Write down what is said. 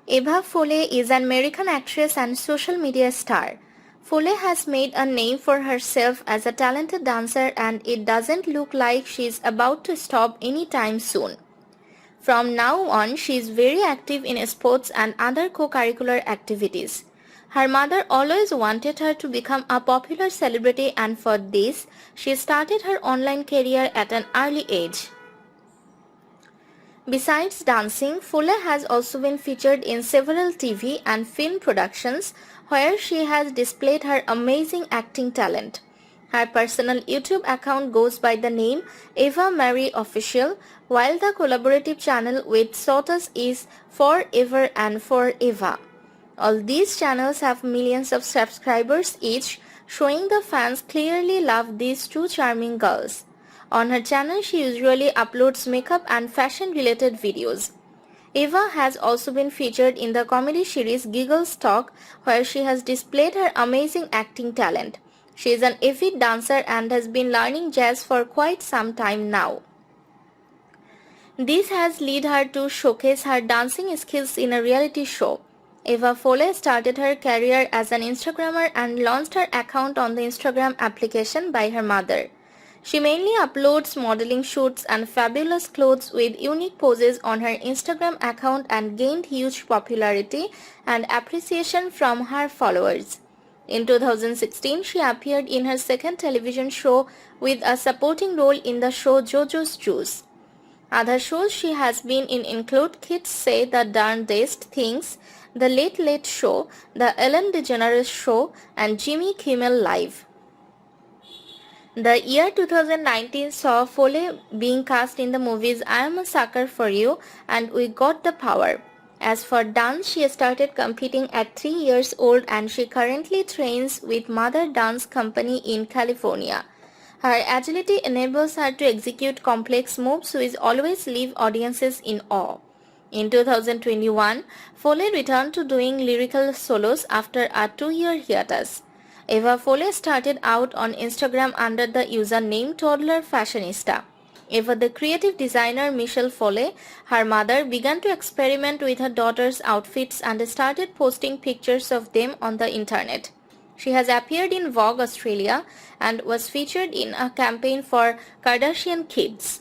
Ava Foley is an American actress and social media star. Foley has made a name for herself as a talented dancer, and it doesn't look like she's about to stop anytime soon. From now on, she is very active in sports and other co-curricular activities. Her mother always wanted her to become a popular celebrity, and for this, she started her online career at an early age. Besides dancing, Foley has also been featured in several TV and film productions where she has displayed her amazing acting talent. Her personal YouTube account goes by the name Ava Marie Official, while the collaborative channel with Sotus is ForEverAndForAva. All these channels have millions of subscribers each, showing the fans clearly love these two charming girls. On her channel, she usually uploads makeup and fashion-related videos. Ava has also been featured in the comedy series Giggles Talk, where she has displayed her amazing acting talent. She is an avid dancer and has been learning jazz for quite some time now. This has led her to showcase her dancing skills in a reality show. Ava Foley started her career as an Instagrammer and launched her account on the Instagram application by her mother. She mainly uploads modeling shoots and fabulous clothes with unique poses on her Instagram account and gained huge popularity and appreciation from her followers. In 2016, she appeared in her second television show with a supporting role in the show JoJo's Juice. Other shows she has been in include Kids Say the Darndest Things, The Late Late Show, The Ellen DeGeneres Show, and Jimmy Kimmel Live. The year 2019 saw Foley being cast in the movies I Am a Sucker for You and We Got the Power. As for dance, she started competing at 3 years old and she currently trains with Mother Dance Company in California. Her agility enables her to execute complex moves which always leave audiences in awe. In 2021, Foley returned to doing lyrical solos after a 2-year hiatus. Ava Foley started out on Instagram under the username Toddler Fashionista. Ava, the creative designer Michelle Foley, her mother, began to experiment with her daughter's outfits and started posting pictures of them on the internet. She has appeared in Vogue Australia and was featured in a campaign for Kardashian Kids.